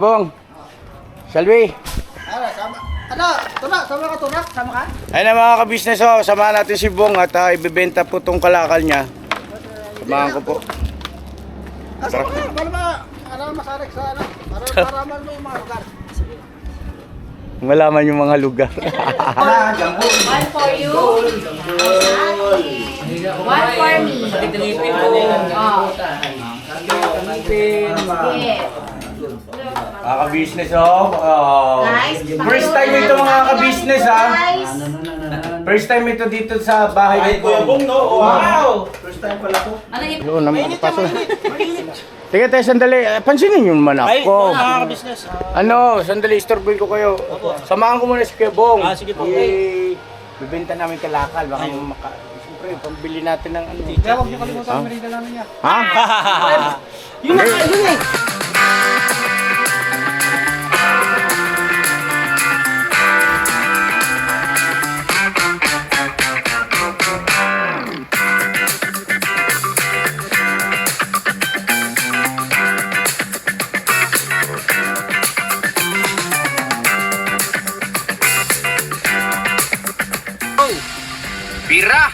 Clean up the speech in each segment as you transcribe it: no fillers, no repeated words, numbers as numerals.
Bong, Salwi. Sama ka? Ayun na mga kabisnes, samahan natin si Bong at ibibenta po tong kalakal niya. Samahan ko po. Asa ka? Para masarik sa ano? Para man mo yung mga lugar. Malaman yung mga lugar. One for you. One for me. Yes. Mga kabisnes, Guys, first time ito mga kabisnes, ha. Guys, First time ito dito sa bahay ni Bong. Wow! First time pala to. ano yung Yun, paso. Sige tayo, sandali. Pansinin nyo naman ako. Mga ka-business. Ano, sandali, istorboy ko kayo. Samahan ko muna si Kuya Bong. Sige po. Bibenta namin kalakal. Baka siyempre, pambili natin ng ano. Kaya huwag niyo kalimutan ang merida namin niya. Ha? Yun eh. Pira!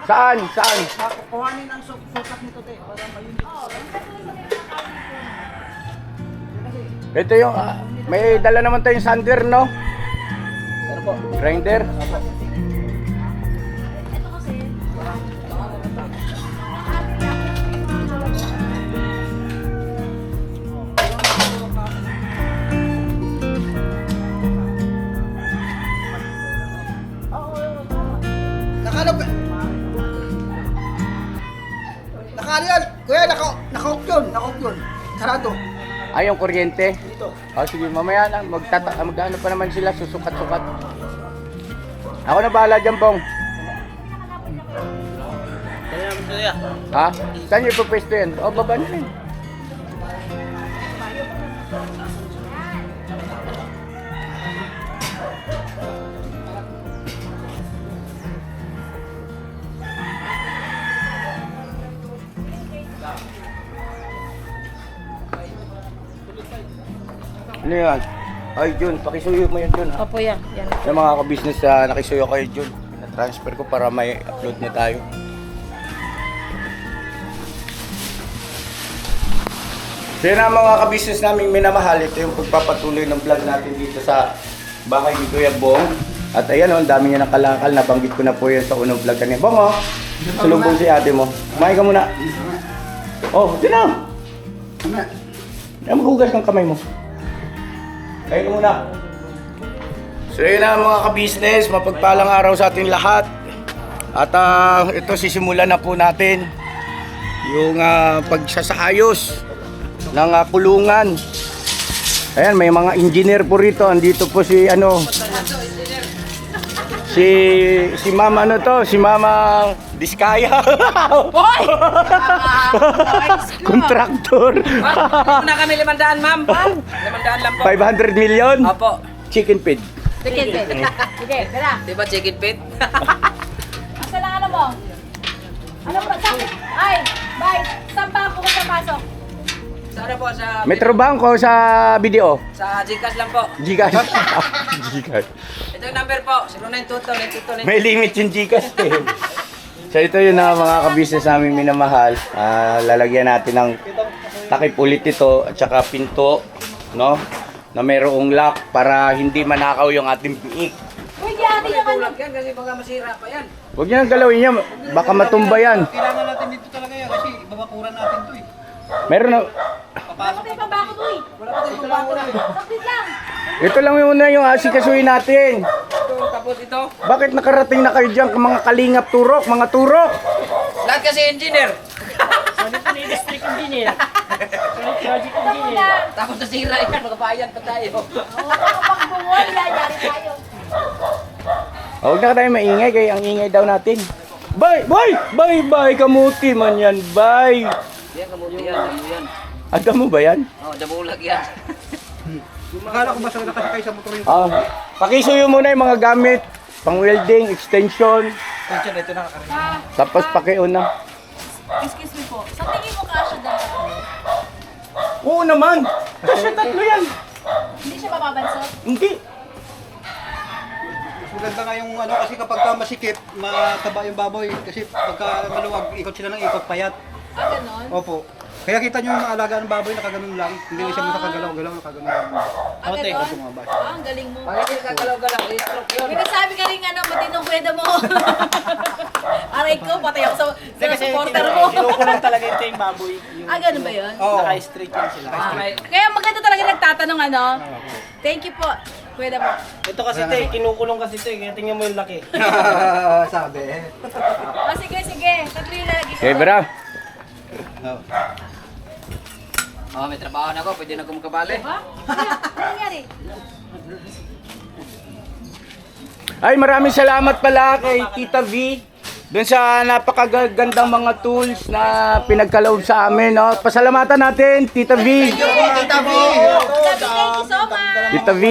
Saan? Saan? Kuhanin ang sukat nito, te. Para mayunit. Ito yung, may dala naman tayong sander, no? Ano po? Grinder. Nakano yan? Kuya, nakaok yun. Sarado. Ay, yung kuryente. Dito. Sige, mamaya lang. Mag-ano pa naman sila, susukat-sukat. Ako na bahala dyan, Bong. Ha? Saan yung ipapwesto yan? Baba na rin. Ano yan? Ay, Jun, pakisuyo mo yan, Jun. Ha? Opo yan. Yung mga kabisnes na nakisuyo kayo, Jun. Pina-transfer ko para may upload na tayo. So yun ang mga kabisnes namin minamahal. Ito yung pagpapatuloy ng vlog natin dito sa bahay ni Kuya Bong. At ayan o, ang dami niya ng kalakal. Nabanggit ko na po yan sa unang vlog kanina. Bong, sulubong si ate mo. Kumain ka muna. Di na. Maghugas ng kamay mo. Kain ka muna. So yun na mga kabisnes, mapagpalang araw sa ating lahat. At ito sisimulan na po natin yung pagsasayos ng kulungan. Ayan, may mga engineer po rito. Andito po si si Mama si Mama Diskaya. Hoy! Kontraktor. Una kami 500, ma'am. 500 lang po. 500 million. Opo. Chicken feed. Sige, tara. Di ba chicken feet? Asa lang ano mo? Ano ba? Ay, bye. Saan pa ako pasok? Sana po sa Metrobank o sa video? sa Gcash lang po. Gcash. Gcash. Ito yung number po. 0922 May limit yung Gcash eh. So ito yun na mga kabisnes namin minamahal. Lalagyan natin ng takip ulit ito at saka pinto, no? Na mayroong lock para hindi manakaw yung ating piik. Uy, di ate yung ano. Tulak yan kasi baka masira pa yan. Huwag niyo nang galawin yan, baka matumba yan. Kailangan natin dito talaga yan kasi ibabakuran natin to eh. Meron na, Wala pa tayo pabakot, uy. Wala pa tayong pagbakuran. Sakit lang. ito lang yung una yung asikasuhin natin. Ito, tapos ito. Bakit nakarating na kayo dyan mga kalingap turok, mga turok? Lahat kasi engineer. Ito muna. Tapos nasira yan. Magbabayad pa tayo. Ako pang bungoy, yari tayo. Huwag na tayo maingay, kaya ang ingay daw natin. Bye, kamuti man yan, bye. Yan, kamuti yan. Damo yan. Adam mo ba yan? Damulag yan. Akala ko mas nakasakay sa motor yung Pakisuyo muna yung mga gamit, pang welding, extension, tension. Ito nakakaroon. tapos pakiuna. Excuse me po. Sa tingin mo kasya dyan? Oo naman. Kasi tatlo yan. Hindi siya mapabansot. Hindi. Maganda nga yung ano kasi kapag ka masikip, mataba yung baboy. Kasi pagka maluwag, ikot sila ng ikot payat. Ah, ganon? Opo. Kaya kita nyo yung mga alaga ng baboy, nakaganon lang. Hindi na siya makagalaw-galaw, nakaganon lang. Ah, ganon? Ah, ang galing mo. Pag hindi kakalaw-galaw, i-stroke yun. May nasabi ka rin ano, matinong kweda mo. Aray ko, patay ako sa supporter mo. Kinukulong talaga ito yung baboy. Yung, Ah, ganun ba yun? Oo. Naka-straight yan sila. Kaya maganda talaga nagtatanong ano. Thank you po. Kweda mo. Ito kasi ito, kinukulong kasi ito. Kaya tingnan mo yung laki. Sabi. Ah, sige, sige. Tatlo yung lalagay ko. Okay, bra. Oh, may trabaho na ako, pwede na ako makabali. Ha? Ano nangyari? Ay, maraming salamat pala kay Tita V. Doon sa napakagandang mga tools na pinagkaloob sa amin. No? Pasalamatan natin, Tita V. Tita V! Thank you so much. Tita V,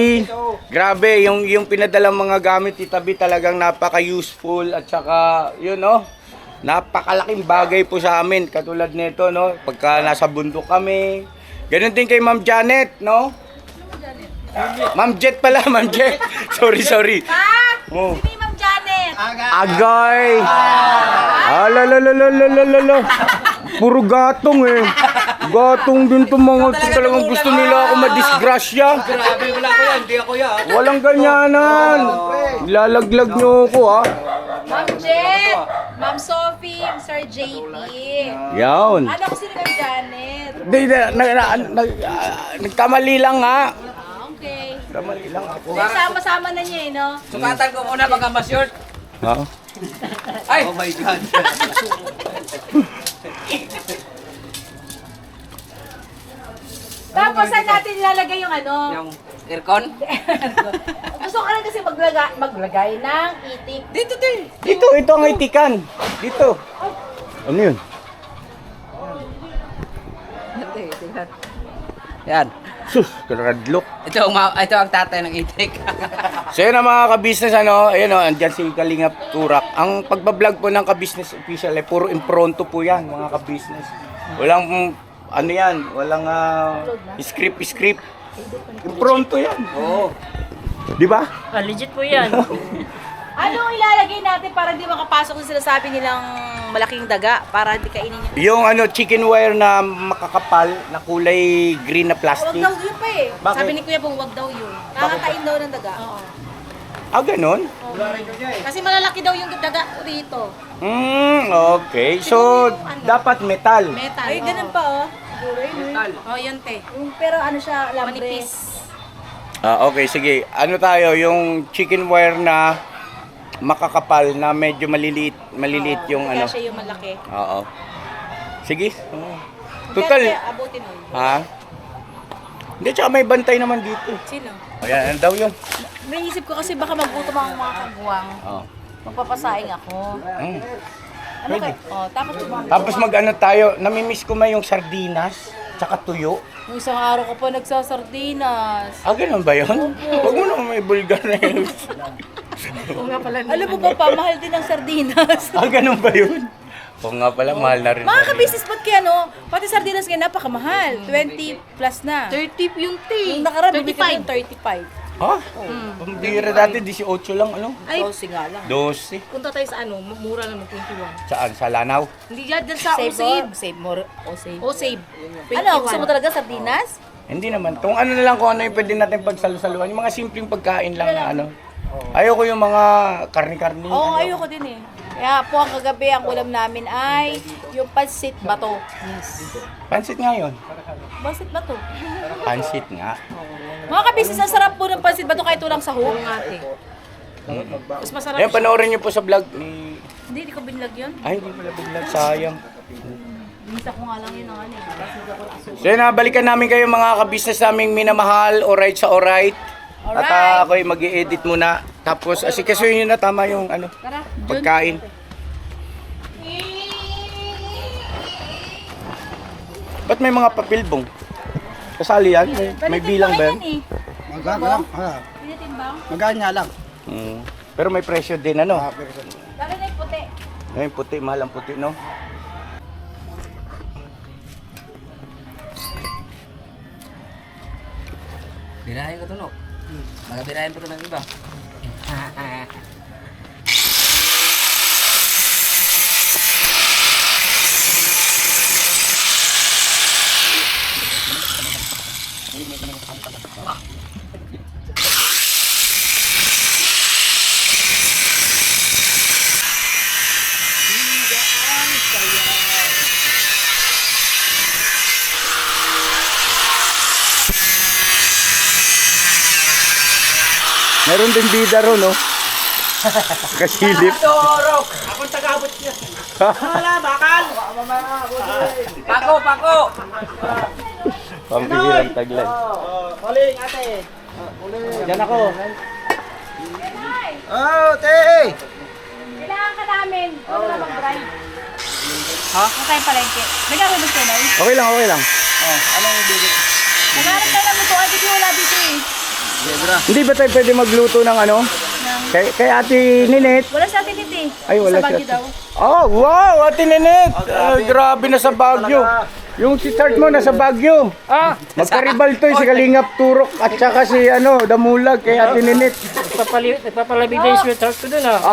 grabe, yung pinadalang mga gamit, Tita V, talagang napaka-useful at saka, yun, no? Napakalaking bagay po sa amin, katulad nito, no? Pagka nasa bundok kami. Ganun din kay Ma'am Janet, no? Ma'am Jet pala, Ma'am Jet. Sorry. Ha? Oh. Sino yung Ma'am Janet? Agay! Alalalalalalala. Puro gatong eh. Gatong din to mga talagang gusto nila ako madisgrasya. Grabe, wala ko yan, hindi ako yan. Walang ganyanan. Ilalaglag nyo ako ha. Ma'am Jet, Ma'am Sophie, Sir JP. Yawn. Ano ko sino Ma'am Janet? Nagkamali lang nga. Ah, okay. Nagkamali lang ako. Sama-sama na niya eh, no? Sukatan ko muna baka ma-short. Ha? Ay! Oh my God. Tapos saan natin ilalagay yung ano? Yung aircon? Gusto ko rin kasi maglagay ng itik. Dito din. Ito ang itikan. Dito. Ano yun? Yan. Sus, karadlok. Ito ang tatay ng itik. So yun ang mga ka-business, ano, ayun o, andyan si Kalingap Turak. Ang pagbablog po ng ka-business official, eh, puro impronto po yan, mga ka-business. Walang, ano yan, walang script. Impronto yan. Oo. Di ba? legit po yan. Anong ilalagay natin para hindi makapasok sa sinasabi nilang malaking daga para hindi kainin niya? Yung ano, chicken wire na makakapal, na kulay green na Huwag plastic. daw yun pa eh. Bakit? Sabi ni Kuya Bong, huwag daw yun. Nakakain daw ng daga. Oo. Ah, ganun? Kasi malalaki daw yung daga dito. Okay. So, dapat metal. Metal. Ay, ganun pa oh. Metal. Oh, yun te. Pero ano siya, manipis. Okay, sige. Ano tayo, yung chicken wire na makakapal na medyo maliliit yung ano. Kaya siya yung malaki. Oo. Sige. Total. Kaya abutin mo. Ha? Hindi, tsaka may bantay naman dito. Sino? Ayan, ano daw yun? Naisip ko kasi baka magutom ang mga kagwang. Oo. Magpapasaing ako. Ano Pwede. kayo? Oh, Tapos mag-ano tayo, namimiss ko yung sardinas, tsaka tuyo. Yung isang araw ko pa nagsasardinas. Ah, ganun ba yun? Huwag mo naman may bulgar na yun. Alam mo ba pa, mahal din ang sardinas. Ah, ganun ba yun? Oo nga pala, mahal na rin. Mga ka-business ba't kaya no? Pati sardinas ngayon napakamahal. 20 plus na. 30 yung tea. Yung nakaraan, bibili ka ng 35. Ha? Pambira dati, 18 lang, ano? Ay, 12 nga lang. 12. punta tayo sa ano, mura lang ng 21. Saan? Sa Lanao? Hindi dyan sa Save Osave. mo. Save more. O save. Osave. Ano, gusto mo talaga sardinas? Hindi naman. Kung ano na lang, kung ano yung pwede natin pagsalusaluhan. Yung mga simpleng pagkain lang na ano. Ayoko yung mga karni-karni. Oo, ano. ayoko din eh. Kaya po ang kagabi, ang ulam namin ay yung pansit bato. Pansit nga yun. Pansit bato. Pansit nga. Mga ka-business, ang sarap po ng pansit bato kahit walang sahog. Mas masarap Ayun, panoorin niyo po sa vlog ni... Hindi ko binlag yun. Ay, hindi pala biglag. Sayang. Bisa ko nga lang yun ang ano eh. Kasi ako aso. So yun, balikan namin kayo mga ka-business naming minamahal. Alright sa alright. At ako'y mag-i-edit muna. Tapos, asikasuhin nyo na tama yung ano, Tara, pagkain. Ba't may mga papilbong? Kasali yan? May bilang ba yan? Magaan lang. Pinitimbang? Magaan nga lang. Pero may presyo din, ano? Lalo na yung puti. Ngayon, puti, mahal ang puti, no? Birahin ko to, no? Magabirahin pa to ng iba. Meron din bida ron, no? Kasilip. Dorok! Akong tagabot niya. Wala, bakal! Pako! Pampihirang taglan. Huling, ate. Diyan ako. Oh, te! Kailangan ka namin. Huwag na mag-drive. Ha? Huwag tayong palengke. Nagkakaroon ba sila? Okay lang. Nagharap ka naman ito. Ay, di wala dito eh. Hindi ba tayo pwede magluto ng ano? Kay Ate Ninit? Wala sa atin ito eh. Ay, wala sa Baguio siya. daw. Oh, wow! Ate Ninit! Grabe na sa Baguio. Yung si start mo nasa Baguio. Magkaribal to si Kalingap Turok at saka si Damulag kay Ate Ninit. Nagpapalabig na yung sweatshirt ko dun, ah.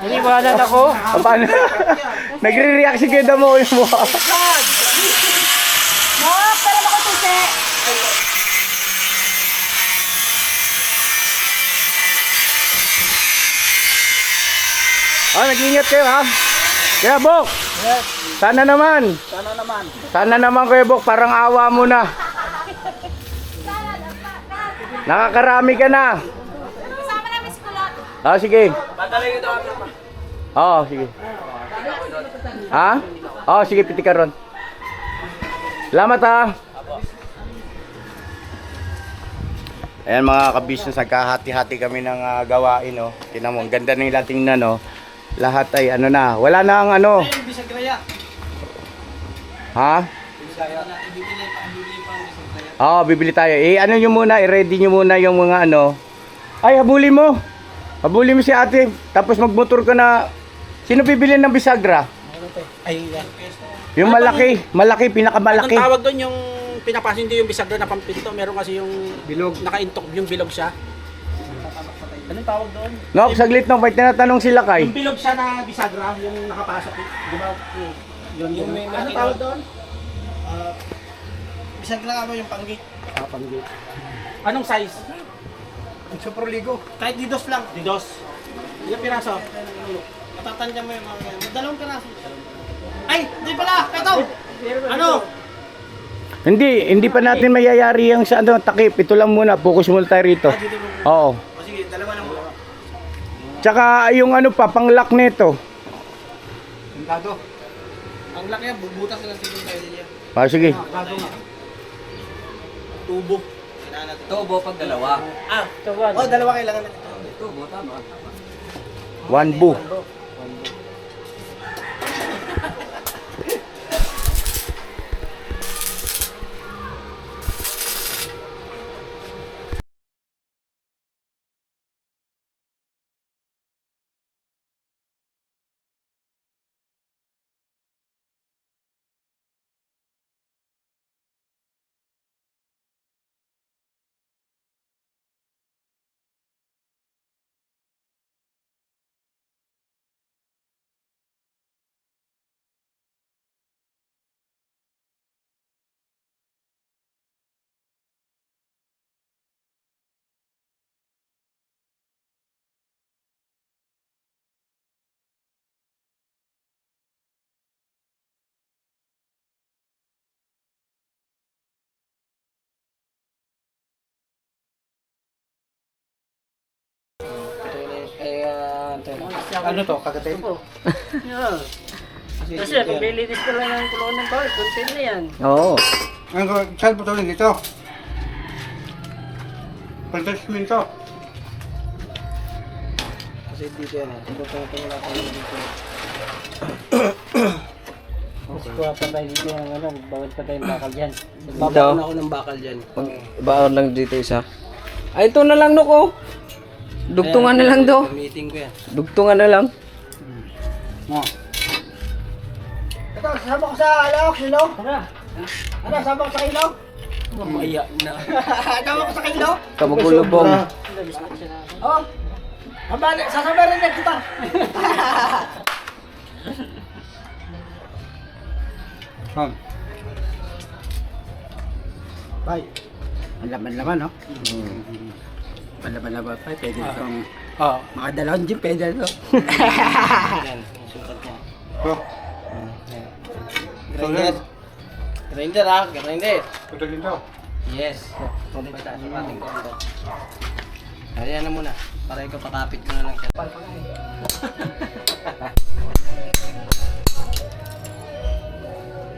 Naniwanan ako. Paano? Nagre-react si Kuya Damo yung mukha. Mok, para makatusi. Nag-ingat kayo ha. Kuya Bok. Yes, Sana naman. Sana naman Kuya Bok, parang awa mo na. Nakakarami ka na. Kasama namin si Kulot. Sige. Padalay ko daw ako. Sige. Sige, piti ka ron. Salamat ha. Ayan mga ka-business, nagkahati-hati kami ng gawain, oh. Tingnan mo, ang ganda nila tingnan, oh. Lahat ay na, wala na ang Bisagraya. Ha? Bibili tayo. Nyo muna, i-ready nyo muna yung mga Ay, habulin mo. Habulin mo si ate. Tapos magmotor ka na. Sino bibili ng bisagra? Ay, yan. Yung malaki, pinakamalaki. Anong tawag doon yung pinapasin din yung bisagra na pampinto? Meron kasi yung bilog. Naka-intok yung bilog siya. Anong tawag doon? No, saglit no, may tinatanong sila kay. Yung bilog siya na bisagra, yung nakapasok. Di ba? Yun. Anong tawag doon? bisagra nga ba yung panggit? Panggit. Anong size? Ang super ligo. Kahit didos lang. Didos. Ilang piraso? Matatanda mo yung mga yan. Dalawang piraso. Ay! Di pala! Ito! Ano? Hindi pa natin mayayari yung sa takip. Ito lang muna, focus muna tayo rito. Oo. O sige, dalawa lang. Tsaka yung panglock nito. Pintado. Ang laki yan, bubutas na lang siguro tayo niya. Sige. Tubo. Tubo pag dalawa. Oh, dalawa kailangan na. Tubo, tama. One bu. Ano to? Kagatay? Kasi kung lilinis ka lang ng kulungan ng bawal, content na yan. Oo. Saan po tuloy dito? Pagkasimin to. Kasi dito yan. Wala tayo dito. Mas kuha pa tayo dito ng bawal pa tayong bakal dyan. Babawal ako ng bakal dyan. Baon lang dito isa. Ay, ito na lang, Nuko. Dugtungan na lang do. Meeting ko yan. Dugtungan na lang. Ito, sasama ko sa alak, silong. Tara. Ano, sasama ko sa ilong? Mamaya na. Tama ko sa kilo. Kabugulubong. Oh. Abali, sasabihin na kita. Bay. Ang laman-laman, no? Ang laman-laman pa, pwede itong makadalawang gym, pwede ito. Grinder. Grinder ha, grinder. Tutal din daw. Yes. Tuloy pa tayo sa ating grinder. Ayan na muna. Para ikaw patapit mo na lang siya.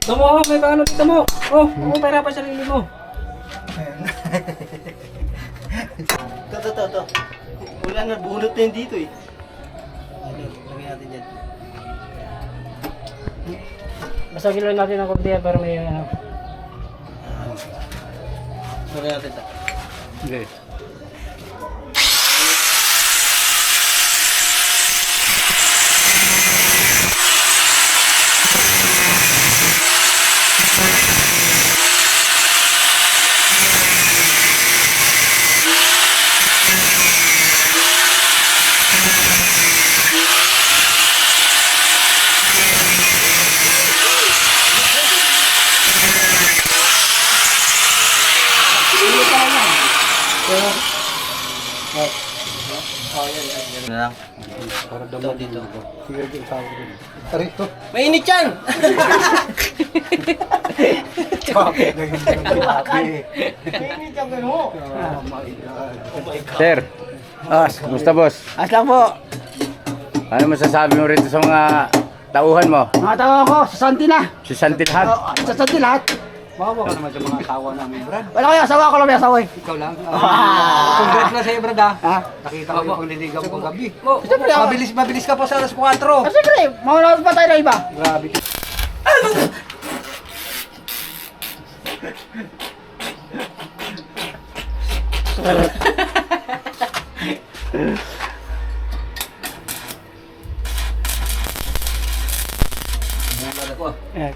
Tamo, may paano dito mo? Oh, pera pa sarili mo. Ito. Wala na, bunot na yun dito eh. Lagyan natin dyan. Basagin lang natin ang konti para may ano. Lagyan natin ito. Okay. Yan na lang. Ito dito. Aray, ito. Mainit yan! Mainit yung gano'n. Sir. Kumusta boss? Aslang po. Ano masasabi mo rito sa mga tauhan mo? Mga tawa ko, sa Santi na. Si Santi lahat. Sa Santi lahat. Bawa ka naman sa mga asawa namin, Brad. Wala kayo, asawa ko lang may asawa eh. Ikaw lang. Congrats na sa'yo, Brad ha. Ha? Nakita ko yung pagliligaw ko gabi. Siyempre ako. Mabilis ka pa sa alas 4. Ah, siyempre, maunawag pa tayo na iba. Grabe.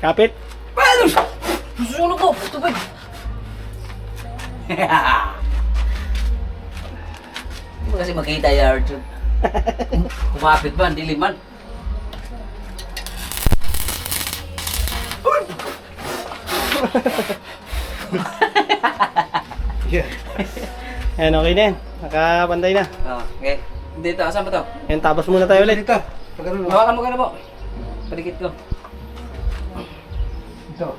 Kapit. Susunod ko. Tubig. Hindi mo kasi makita yung Arjun. Kumapit ba, ang dilim man. Ayan, okay na yan. Nakapantay na. Oh, okay. Dito, asan ba to? Ayan, tapos muna tayo ulit. Dito. Hawakan mo ka na po. Padikit ko. Ito.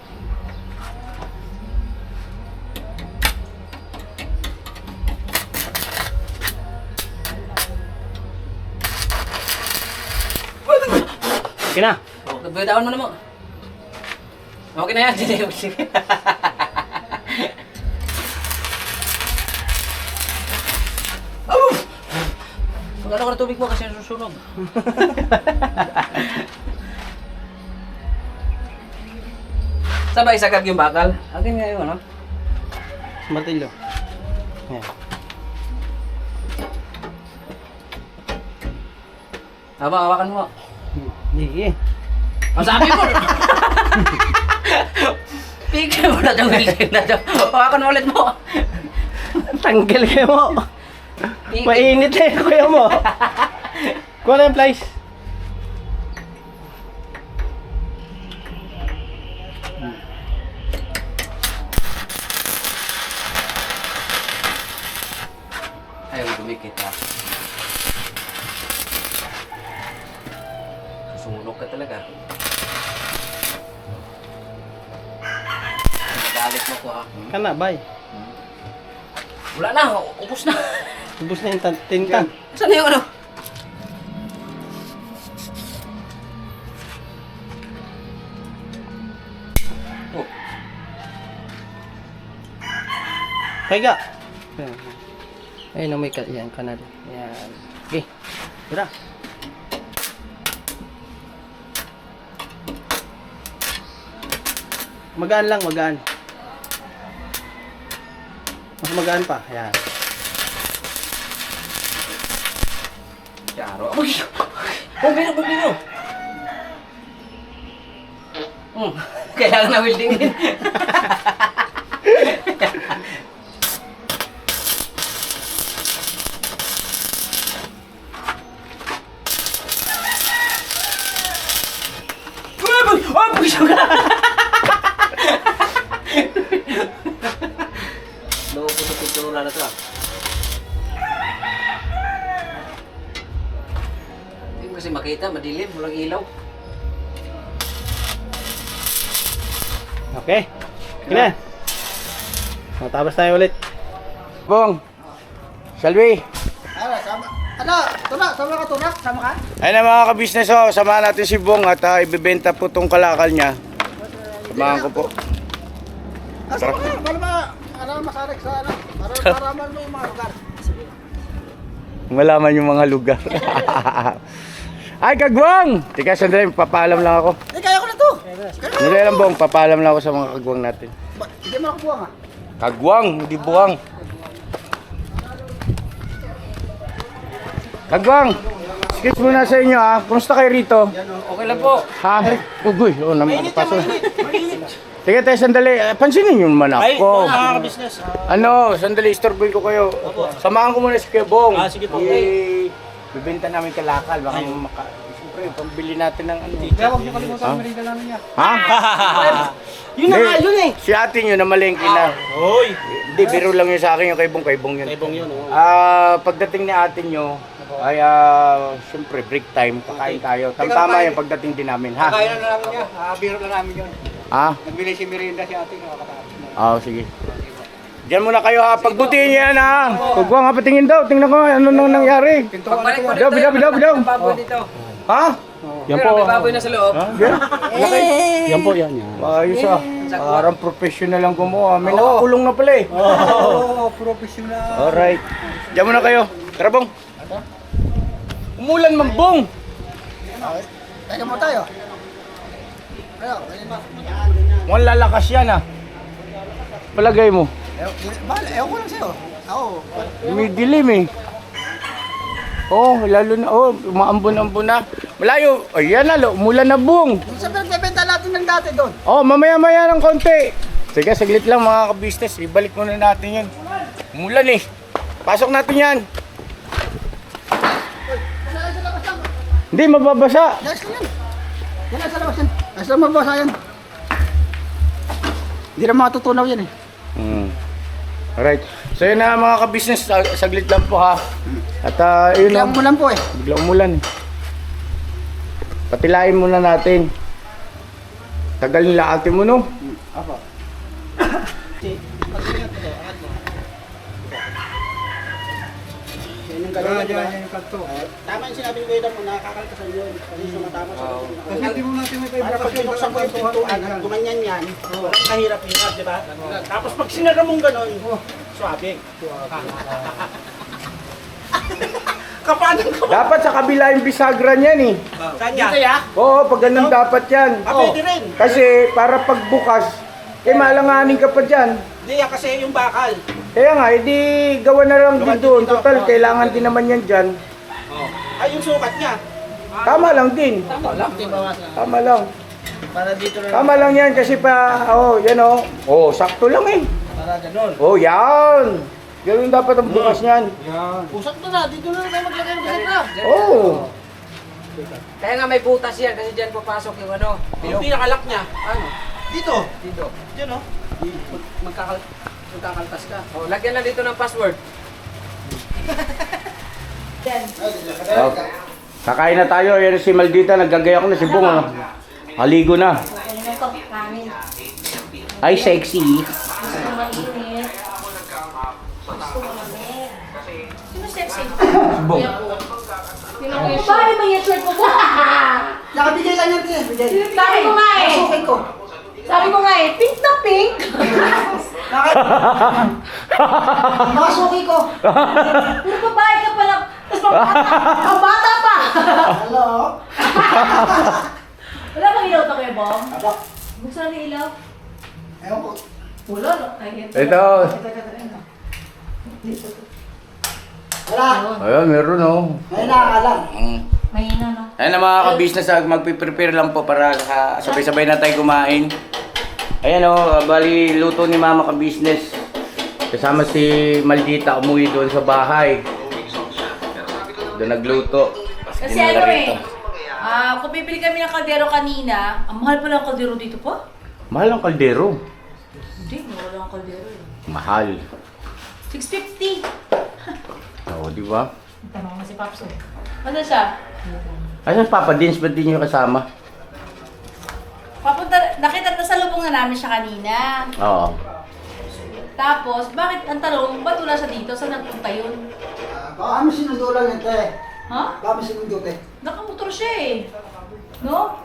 Okay na. Oh, bitawan mo na mo. Okay na yan. Sige. Magkano ka na tubig mo kasi susunog. Sabay sakag yung bakal. Akin nga yun, ano? Martilyo. Ayan. Hawakan mo. Sige. Ang sabi mo! Pigil mo na itong welding na ito. Hawakan mo ulit mo. Tanggal kayo mo. Mainit eh, kuya mo. Kuha na yung plies. Ayaw dumikit ha. Susunog ka talaga. Galit mo ko ha. Kana, bye. Wala na, ubos na. Ubus na yung tinta. Saan na yung ano? Oh, Kaya. Ayun, may yan, kanal. Yan. Okay. Tira. Magaan lang, magaan. Mas magaan pa. Yan. Charo. Uy! Bumino! Kailangan na weldingin. Loko ko sa pintura na to. Hindi mo kasi makita, madilim, walang ilaw. Okay. Kina. Matapos tayo ulit. Bong, Shalvi. Sama ka? Ayun na mga kabisnes, oh, samahan natin si Bong at ibibenta po tong kalakal niya. Samahan ko po. Para masarik sa ano? Para mo yung mga lugar. Malaman yung mga lugar. Ay, kagwang! Tika, sandali, papaalam lang ako. Kaya ko na to. Sandali lang, Bong, papaalam lang ako sa mga kagwang natin. Hindi mo nakabuha nga. Kagwang, hindi buwang. Kagwang! Skits muna sa inyo ha. Kumusta kayo rito? Okay lang po. Ha? Ugoy, oh, paso. Sige tayo, sandali. Pansinin nyo naman ako. Mga ka-business. Ano, sandali, istorboy ko kayo. Samahan ko muna si Kuya Bong. Sige po. Bibenta namin kalakal. Baka siyempre, pambili natin ng ano. Huwag niyo kalimutan ang merida namin niya. Ha? Yun na nga, yun eh. Si ate nyo na malengke na. Hoy. Hindi, biro lang yun sa akin yung kay Bong yun. Ibong yun, oh. Pagdating ni ate nyo, ay siyempre break time, kakain tayo. Tama yung pagdating din namin, ha? Kaya na namin niya. Biro na namin yun. Ha? Nagbili si Merinda si ate. Nakakataas. Sige. Diyan muna kayo ha, pagbutihin niyo yan ha. Kagwang ha, patingin daw, tingnan ko ano nang nangyari. Pagbalik mo Bidaw. May baboy dito. Ha? Yan Pero po. may baboy na sa loob. Yan po, yan. Ayos ha. Parang professional ang gumawa. May nakakulong na pala eh. Oo, professional. Alright. Diyan muna kayo. Tara Bong. Umulan man Bong. Teka mo tayo. Mukhang lalakas yan ha. Palagay mo. Ewan ko lang sa'yo. Ako. May dilim eh. Oh, lalo na. Oh, umaambon-ambon na. Malayo. Ayan na, umulan na Bong. Sa pinagbebenta natin ng dati doon. Oh, mamaya-maya ng konti. Sige, saglit lang mga ka-business. Ibalik muna natin yan. Umulan eh. Pasok natin yan. Hindi, mababasa. Yes, yan. Yan nasa labas yan. Nasa mabasa yan. Hindi na matutunaw yan eh. Alright. So yun na mga ka-business. Saglit lang po ha. At yun Kaya mo lang po eh. bigla umulan. Patilain muna natin. Tagal nila ate mo no? Apo. Tama yung sinabi ni Kuya Dam, nakakaltasan yun. Kasi sumatama sa Kasi hindi mo natin may Para pag binuksan ko yung pintuan, gumanyan yan, kahirap-hirap, di ba? Tapos pag sinara mong gano'n, swabe. Kapanan ko. Dapat sa kabila yung bisagra niyan eh. Kanya? Dito ya? Oo, pag ganun dapat yan. Pwede rin. Kasi para pagbukas, malanganin ka pa dyan. Hindi yan kasi yung bakal. Kaya nga, edi gawa na lang din doon. Total, kailangan din naman yan dyan. Ay, yung sukat niya. Tama lang din. Tama lang. Para dito na. Tama lang yan kasi pa, yan sakto lang eh. Para ganun. Yan. Ganun dapat ang bukas niyan. Usap na, dito na tayo maglagay ng kaseta. Kaya nga may butas yan kasi dyan papasok yung ano. Yung pinakalock niya. Ano? Dito. Dito. Diyan o. Magkakaltas ka. Oh, lagyan lang dito ng password. Kakain na tayo. Yan si Maldita. Naggagaya ko na si Bong. Haligo na. Ay, sexy. Sino sexy? Bong. Bakit ba yung shirt mo po? Nakabigay lang yan din. Bigay. Sabi ko nga eh. Sukin ko. Sabi ko nga eh, pink na pink. Masuki ko. Puro babae ka pala. Tapos ang bata pa. Hello. Wala bang ilaw to Kuya Bong? Buksan na ilaw. Ewan ko. Wala no. Ito. Wala. Ayan, meron May nakakalang. Mahina no. Ayan na mga ka-business, magpiprepare lang po para sabay-sabay na tayo kumain. Ayan bali luto ni Mama ka-business. Kasama si Maldita umuwi doon sa bahay. Doon nagluto. Kasi ano eh. Kung bibili kami ng kaldero kanina, ang mahal pala ang kaldero dito po. Mahal ang kaldero. Hindi, mahal ang kaldero eh. Mahal. 650. Oo, di ba? Tanong mo si Papso. Ano siya? Asan Papa Dins? Ba't di nyo kasama? Papunta, nakita na sa lubong na namin siya kanina. Oo. Tapos, bakit ang tanong, ba't wala siya dito? Saan nagpunta yun? Kami sinudulan yan, te. Ha? Kami sinudulan, te. Nakamotor siya eh. No?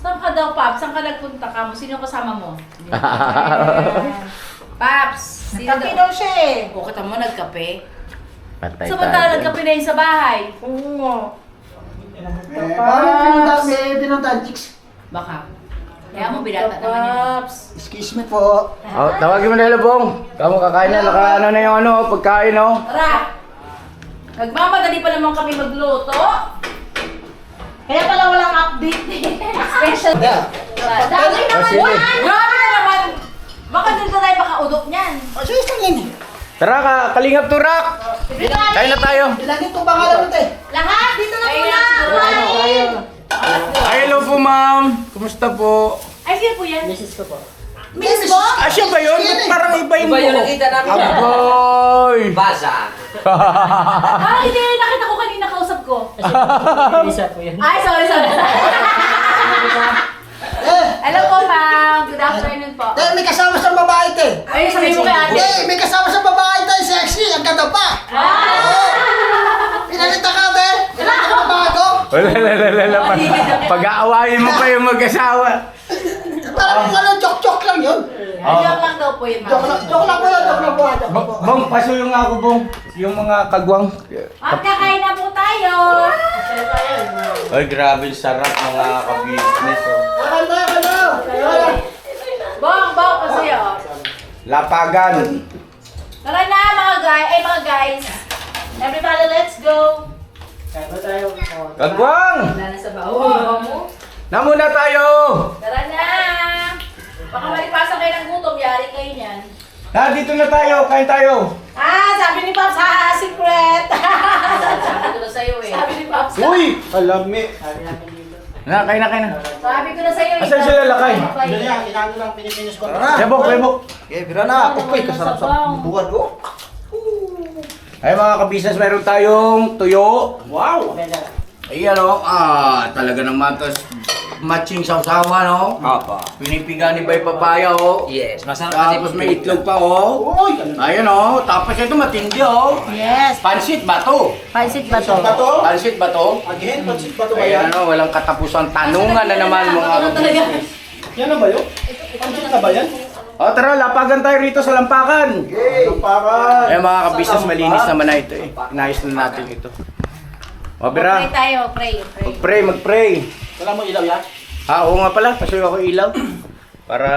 Saan ka daw, Paps? Saan ka nagpunta ka mo? Sino kasama mo? Paps! Sino Nagkape daw siya eh. O, kita mo, nagkape. Patay Samantala, nagkape na yun sa bahay. Oo. Bakit may binuntahan, chicks? Baka. Kaya mo, binata naman yun. Paps. Excuse me po. Oh, tawagin mo na Labong. Kamu kakain na, ano na yung pagkain, oh. Tara! Nagmamadali pa naman kami magluto. Kaya pala walang update eh. Special. Dami naman sige. yan! Grabe na naman! Baka doon na tayo makaudok niyan. Sige, sige. Tara ka, Kalingap Turak! Kain na tayo. Ilagay ko pangalan mo, te. Lahat, dito na muna. Ay, hello po, ma'am. Kumusta po? Ay, sino po yan? Misis ko po. Miss mo? Ah, siya ba yun? Ba't parang iba yung Iba yung buhok? nakita namin na. Agoy! Basa. Ah, hindi. Nakita ko kanina kausap ko. Isa po yan. Ay, sorry. Eh, Hello po, ma'am. Good afternoon po. te, may kasama sa babae, te. Ay, sabi mo kay ate. Eh, may kasama sa babae, te. Sexy. Ang ganda pa. Pinalita ka, te. Pinalita ka bago. Wala. Pag-aawayin mo pa yung mag-asawa. Parang ano, joke-joke lang yun. Joke lang daw po yun, Joke ma'am. lang po yan, joke lang po. Joke lang po. Bong, pasuyo nga ako, Bong. Yung mga kagwang. Ma'am, kakain na po tayo. Ay, grabe yung sarap mga ka-business, oh. Bong, pasuyo. Lapagan. Tara na, mga guys. Everybody, let's go. Kagwang! Wala na sa bawo. Namuna tayo! Tara na. Baka malipasan kayo ng gutom, yari kayo niyan. Dito na tayo, kain tayo. Ah, sabi ni Paps, ha, secret. Sabi ko na sa'yo eh. Sabi ni Pops. Uy! Alami. Kain na. Sabi ko na sa'yo eh. Asan sila lakay? Inaano lang, pinipinis ko. Lebok. Eh, bira na. Okay, kasarap sa buwan, oh. Ay mga kabisnes, meron tayong tuyo. Wow! Ayan o, talaga naman. Tapos matching sausawa, no? Apa. Pinipiga ni Bay Papaya, o. Yes, masarap kasi. Tapos may itlog pa, o. Ayan o, tapos ito matindi, o. Yes. Pansit ba to? Pansit ba to? Pansit ba to? Again, pansit ba ito ba yan? Ayan o, walang katapusan. Tanungan na naman mga kabisnes. Yan na ba yun? Pansit na ba yan? O tara, lapagan tayo rito sa lampakan. Lampakan. Ayan mga kabisnes, malinis naman na ito eh. Inayos na natin ito. O, Pray Bira, tayo, pray. mag-pray. Wala mo ilaw yan? Oo nga pala, pasuyo ako ilaw. Para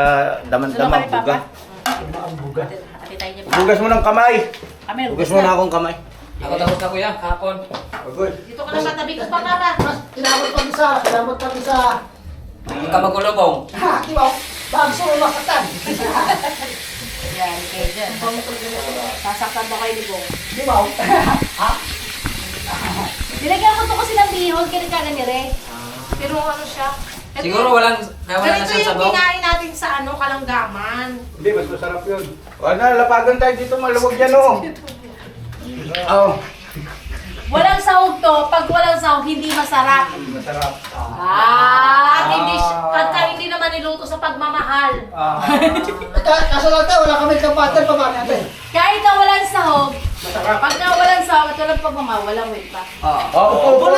daman-daman, Sunod kami, buga. Ate tayo niya. Bugas mo ng kamay. Kami, Bugas mo na akong kamay. Ako tapos na kuya, kahapon. Dito ka na sa tabi ko pa, Papa. Kinamot pag isa. Hindi ka magulubong. Ha, di ba? Bagso, makatan. Yan, kayo dyan. Sasaktan daw kayo ni Bong. Di ba? Nilagyan ko to kasi ng bihon, kinagkagan ni Re. Pero ano siya? Siguro wala na Ganito siyang yung sabaw. kinain natin sa kalanggaman. Hindi, mas masarap yun. O na, lapagan tayo dito, maluwag yan o. Oh. Walang sahog to. Pag walang sahog, hindi masarap. Masarap. At hindi naman niluto sa pagmamahal. Kaso lang tayo, wala kami kapatan pa ba natin? Kahit na walang sahog, pagka walang sahog at walang pagmamahal, walang wait pa. Upo.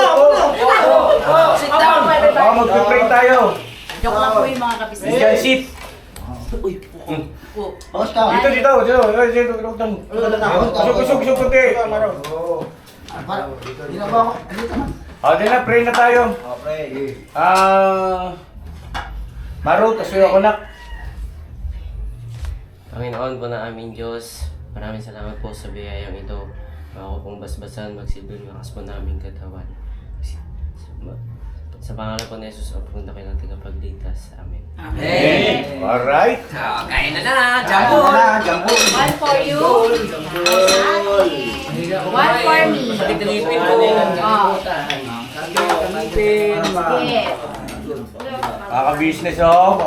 Sit down. Mag-pray tayo. Joke lang po yung mga kabisnes. Diyan, sit. Bawas ka. Dito. Usog, puti. Ginagawa ko. Dito man. O, din na, pray na tayo. Maru, pasuyo ako na. Panginoon po na aming Diyos, maraming salamat po sa biyayang ito. Ako pong basbasan, magsilbing lakas po naming katawan. Sa pangalan po ni Jesus, ang punta kayo ng tagapagligtas. Amen. Amen. Alright. Kain na. Jambon. One for you. One for me. Pagkitilipin po. Yes. Mga ka-business, oh.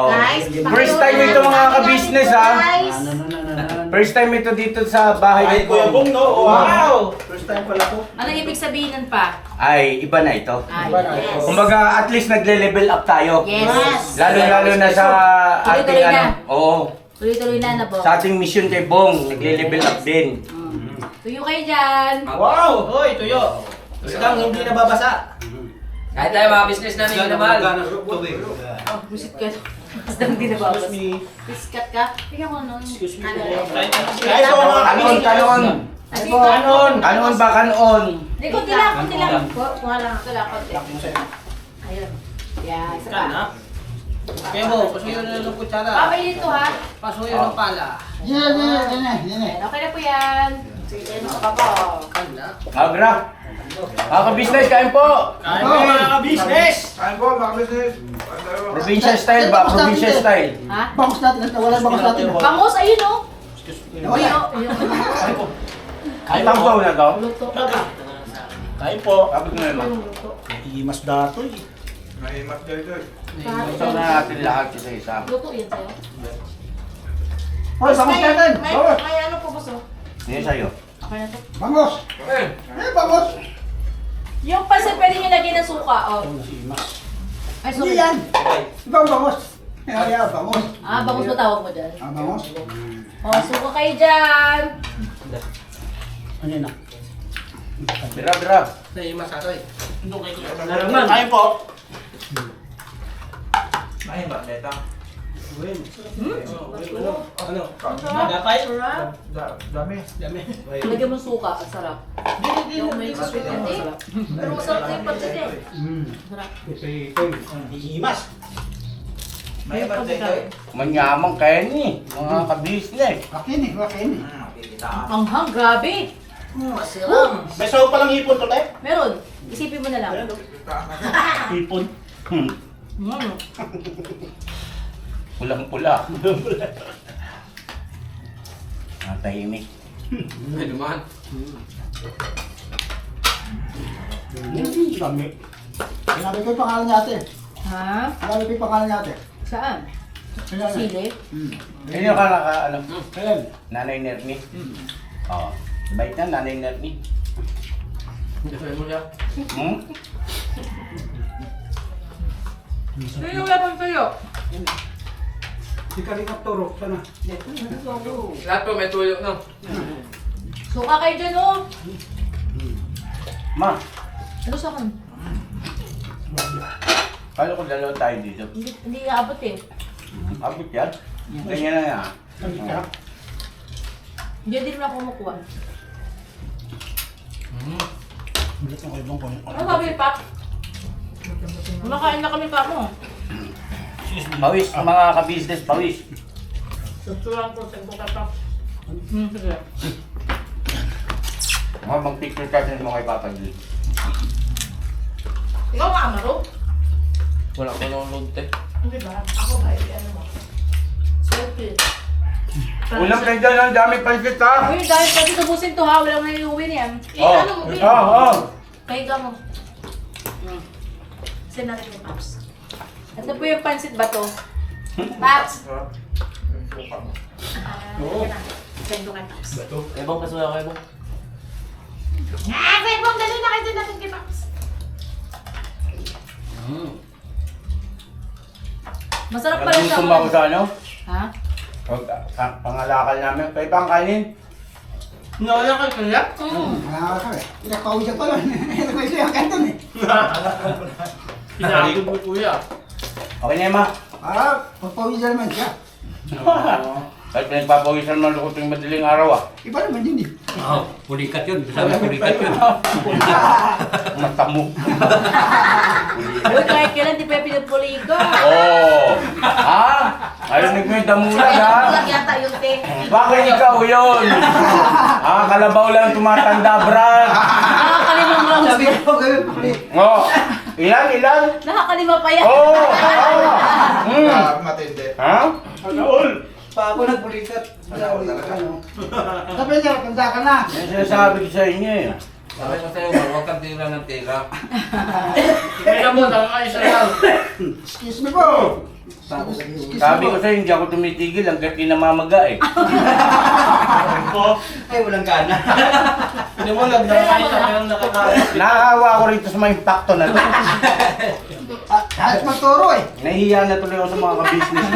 Guys, First time ito mga ka-business, ha. Guys, First time ito dito sa bahay ni Kuya Bong, Bong. no? Wow! First time pala to. Ano ibig sabihin nun pa? Ay, iba na ito. Ay, Yes. Kumbaga, at least nagle-level up tayo. Yes. Lalo na sa ating Tuloy-tuloy na. Oo. Tuloy-tuloy na Bong. Sa ating mission kay Bong, nagle-level up din. Tuyo kayo dyan. Wow! Hoy, tuyo! Isang hindi nababasa. Kahit tayo mga business namin ginamahal. Oh, busit ka. Basta hindi na babas. Biskat ka. Tingnan ko nun. Excuse me. Guys, Kanon, kanon. Kanon ba, kanon? Hindi, kunti lang, kunti lang. Kuha lang. Ito lang, kunti. Ayun. Yan, isa pa. Kaya mo, pasuyo na ng kutsara. Papay dito ha. Pasuyo ng pala. Yan. Ayan, okay na po yan. Sige, ano ka po? Agra. Mga ka-business, kain po. Kain mo mga ka-business! Provincial style ba? Provincial style. Ha? Bangus natin, wala bangus natin. Bangos, ayun o. Wala. Ay, tanggaw na to. Luto. Kain po. Tapos na naman. Imas datoy. Gusto na natin lahat isa-isa. Luto yan sa'yo. Hoy, bangus natin. May ano po gusto? Hindi sa'yo. Okay na to. Bangus. Bangus. Yung pansit pwede nyo lagyan ng suka. Oh. Ay, Hindi sorry. yan. Ibang bangus. Kaya bangus. Ah, bangus mo tawag mo dyan. Bangus. Oh, suka kayo dyan. Ano yun na? Bira, bira. Naimas ato eh. Kain po. Ay, ba? Beta. Ano? Dapay? Dami. Dami. Lagyan mo suka. Ang sarap. Yung may sweet and sarap. Pero masarap na yung pansit eh. Sarap. Imas. May pansit ka. Manyamang kaya ni. Mga ka-business. Wakin. Ang hang, grabe. May saw palang hipon to, te? Meron. Isipin mo na lang. Hipon. Pulang-pula. Natahimik. Ay, naman. Dami. Sinabi ko yung pangalan niya ate. Ha? Sinabi ko yung pangalan niya ate. Saan? Sinabi. Sili? Yun yung ano? Ayan. Nanay Nermi. Oo. Bait na, Nanay Nermi. Gawin mo niya. Hmm? Sino laban sa'yo? Si Kalingap Toro. Sana. Lahat po may tuyo, no? Suka kayo dyan oh. Ma, Ano sa akin? kala ko dalawa tayo dito. Hindi aabot eh. Abot yan? Ganyan na yan. Hindi din naman ako kumukuha. Ano sabi ni Pap? Kumakain na kami pa mo. Pawis, mga ka-business, pawis. Susurang ko sa buka pa. Sige. Mga mag-picture kasi mo kay Papa Gil. Ikaw nga, Amaro? Wala ko nang load, te. Hindi ba? Ako ba? Ano mo? Selfie. Ulam kayo dyan, ang dami pansit ha! Uy, dahil pwede tubusin to ha. Walang naiuwi niyan. Oh, Ano mo, Bill? oh. Pahiga mo. Send natin yung Paps. Ito po yung pansit ba to? Paps! Send ko kay Paps. Eh, Bong, pasuya kayo, Bong. Ah, wait mo, dali na kayo natin kay Paps. Masarap pala siya. Nagutom ako sa ano? Ha? Pangalakal namin. Kayo pang kanin? Nawala ka kaya? Wala ka eh. Pinakawisan pa lang. Pinakawisan yung kanton eh. Pinakagod mo kuya. Okay na Ma? Pagpawisan naman siya. Kahit pinagpapawisan naman lukot yung madaling araw ah. Iba naman din eh. Pulikat yun. Sabi pulikat yun. Matamo. Uy, kahit kailan di pa pinupuligo. Oo. Ha? Narinig mo yung damulag ha? Bulag yata yung te. Bakit ikaw yun? Kalabaw lang tumatanda, Brad. Nakakalimang rounds. Sabi ko gawin pa rin. Oh, ilan? Nakakalima pa yan. Oo. Ha? Pa ako nagpulikat. Sabi niya, tanda ka na. Yan sinasabi ko sa inyo eh. Sabi ko sa'yo, huwag kang tira ng tira. Kaya mo, tama kayo sa lang. Excuse me po. Sabi ko sa'yo, hindi ako tumitigil hanggat di namamaga eh. Ay, walang gana. Hindi mo lang ng nakakain. Naawa ako rito sa mga impacto na to. Halos magturo eh. Nahihiya na tuloy ako sa mga ka-business.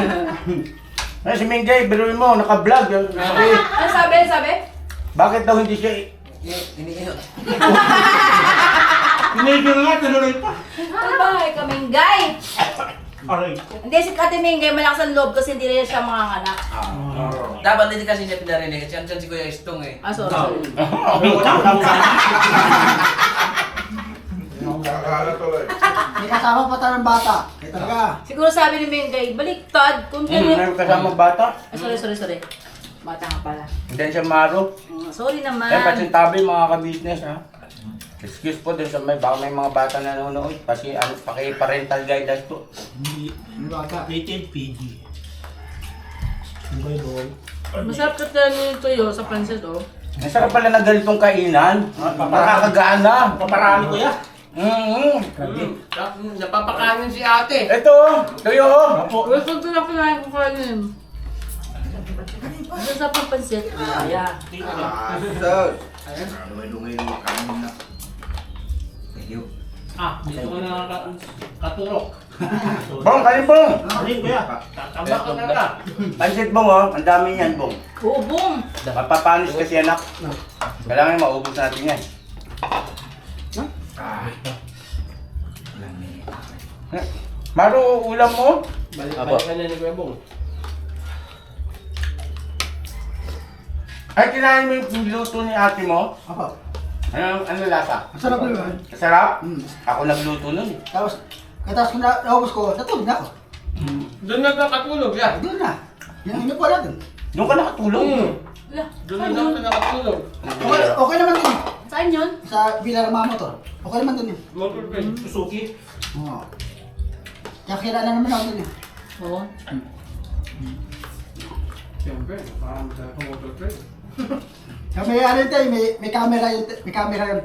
Ay, si Minjay, biruin mo, naka-vlog. Sabi, Ano sabi? Sabi? bakit daw hindi siya Tinigil nga, tinuloy pa. Ano ba? Kamingay! Aray. Hindi, si Ate Mingay malakas ang loob kasi hindi rin siya mga anak. Dapat hindi kasi niya pinarinig. Kasi andyan si Kuya Istong eh. Ah, sorry. May kasama pa tayo ng bata. Ito ka. Siguro sabi ni Mingay, baliktad. Kung may kasama bata? Ah, sorry. Bata nga pala. Hindi siya maro. Sorry naman. Eh, pasintabi mga ka-business ha. Excuse po din sa baka may mga bata na nanonood. Kasi ano, paki-parental guidance to. May bata. Rated PG. Boy. Masarap ka talaga nito yun sa pansit, oh. Ang sarap pala na ganitong kainan. Nakakagaan na. Paparami ko yan. Napapakanin si ate. Ito, tuyo. Gusto ko na kinain ko kanin. Ano sa pampansit? Yeah. Dito ko na katurok. Bong, kanin bong. Alin ko yan? Tamba ka talaga. Pansit bong oh, ang dami yan bong. Bubong! Mapapanis kasi anak. Kailangan maubos natin yan. Maro, ulam mo? Apo. Balik ka na ni Kuya Bong. Ay, kinain mo yung luto ni ate mo? Ako. Ano lasa? Masarap na yun. Masarap? Mm. Ako nagluto nun. Tapos, katapos ko na, naubos ko, natulog na ako. Doon nagkakatulog yan. Doon na. Yan, hindi ko alam doon. Doon ka nakatulog? Wala. Doon Saan na yun? nakatulog. Okay naman din. Saan yun? Sa Villar Motor. Okay naman din. Motor friend, Suzuki. Oo. Kaya kilala naman ako din. Oo. Siyempre, parang sa motor friend. Kaya may ano yun tayo, may camera yun. May camera yun.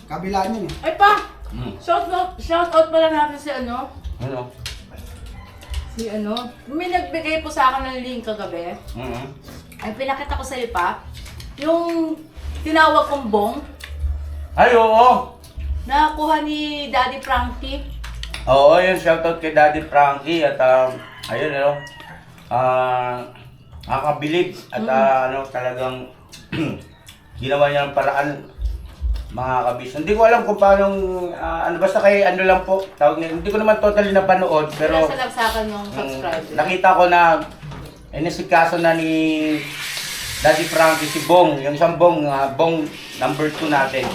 Kabila niyan eh. Ay pa! Mm. Shout out pala natin si ano? Ano? Si ano? May nagbigay po sa akin ng link kagabi. Ay, pinakita ko sa'yo pa. Yung tinawag kong bong, Ay, oo. nakakuha ni Daddy Frankie. Oo, yun. Shoutout kay Daddy Frankie at ayun, ano. Nakakabilib at ano, talagang ginawa niya ng paraan mga kabis. Hindi ko alam kung paano, ano, basta kay ano lang po, tawag niya. Hindi ko naman totally napanood, pero Nasa lang sa akin yung subscriber. nakita ko na inisikaso na ni Daddy Frankie si Bong, yung isang Bong, Bong number 2 natin.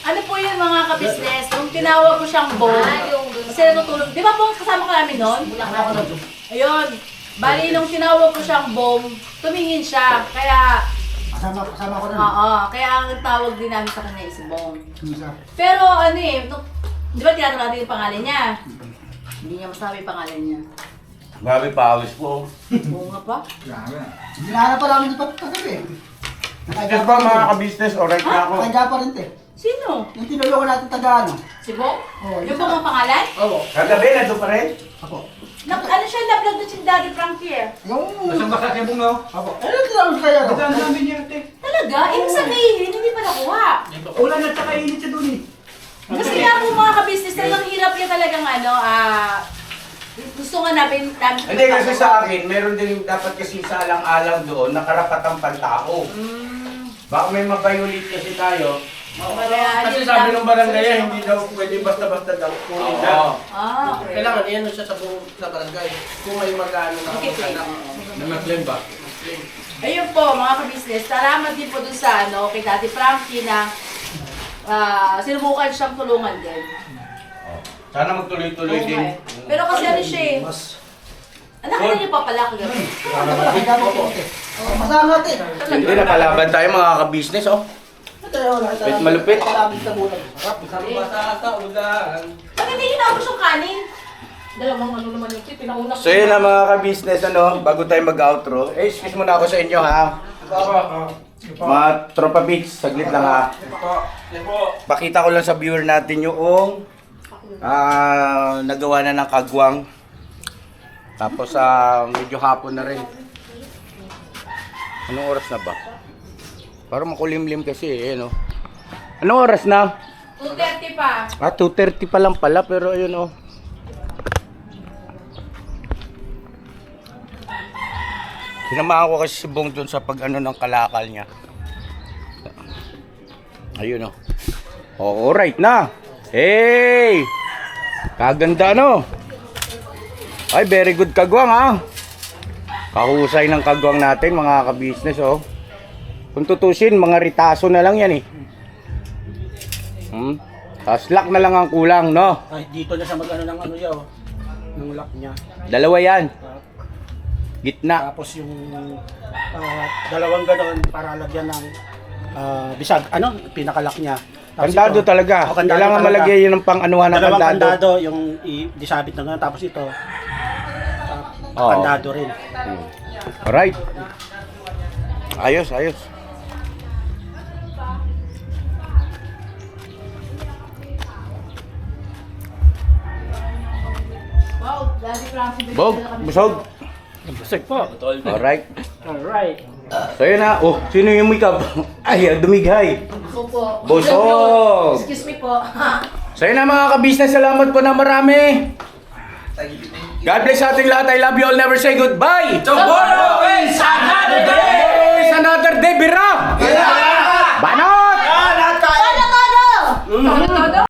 Ano po yun mga kabisnes? Nung tinawag ko siyang Bong, kasi natutulog. Di ba Bong, kasama ka namin noon? Ayun. Bali, nung tinawag ko siyang Bong, tumingin siya. Kaya, Kasama ko na. oo, kaya ang tawag din namin sa kanya is Bong. Isa. Pero ano eh, di ba tinatanong natin yung pangalan niya? Hindi niya masabi yung pangalan niya. Grabe pawis po. Oo nga pa. Hinahanap pa namin ito kagabi. Just ba mga ka-business, alright na ako. Nakagaya pa rin te. Sino? Yung tinulungan natin taga ano. Si Bong? Oo, Yung Bong ang pangalan? Oo. Kagabi, nandun pa rin. Ako. Ano siya, na-vlog na si Daddy Frankie eh. Yung... Masang baka kayo Bong, no? Ako. Ano tinawag ko kayo? Ang dami niya, te. Talaga? Ibig sabihin, hindi pa nakuha. Ulan at saka init siya doon eh. Kasi nga po mga kabisnes, talagang hirap niya talagang ano, gusto nga namin Hindi kasi sa akin, meron din dapat kasi sa alang-alang doon, nakarapatang pantao. Baka may mabayulit kasi tayo. Kasi sabi ng barangay, hindi daw pwede basta-basta daw kunin daw. Ah, okay. Kailangan yan siya sa buong sa barangay. Kung may mag-ano na Okay, anak. Na mag-claim ba? Ayun po mga kabisnes, salamat din po dun sa ano, kay Daddy Frankie na sinubukan siyang tulungan din. Sana magtuloy-tuloy din. Pero kasi ano siya eh, nakita niyo pa pala kagabi. Masama te. Hindi, napalaban tayo mga ka-business, oh. Pit malupit. Malapit sa bulan. Sa ulan. Bakit hindi hinabos yung kanin? Dalawang ano naman yung tip, pinauna ko. So yun na mga ka-business, ano, bago tayo mag-outro. Eh, excuse muna ako sa inyo, ha. Mga tropa beats, saglit lang, ha. Pakita ko lang sa viewer natin yung nagawa na ng kagwang. Tapos medyo hapon na rin. Anong oras na ba? Parang makulimlim kasi no. Anong oras na? 2:30 pa. 2:30 pa lang pala pero ayun oh. Sinamahan ko kasi si Bong dun sa pag-ano ng kalakal niya. Ayun oh. Oh, alright na. Hey! Kaganda no. Ay, very good kagwang ha. Kahusay ng kagwang natin mga ka-business oh. Kung tutusin, mga ritaso na lang yan eh. Taslak na lang ang kulang no. Ay, dito na siya mag-ano ng ano yaw. Ng lock niya. Dalawa yan. Gitna. Tapos yung dalawang ganon para lagyan ng bisag, ano, pinakalock niya. Tapos Kandado ito, talaga. kandado Kailangan talaga. malagay yun ng pang-anuhan ng Dalawang kandado. kandado, yung disabit na gano'n. Tapos ito, Oo. kandado rin. Alright. Ayos, ayos. Wow, Daddy Frankie. Bog, busog. Bisag po. Alright. Alright. So yun na. Oh, sino yung makeup? Ay, dumighay. Ako po. Busog. Excuse me po. So yun na mga ka-business. Salamat po na marami. God bless sa ating lahat. I love you all. Never say goodbye. Tomorrow is another day. Is another day, Bira. Banot! Ano todo?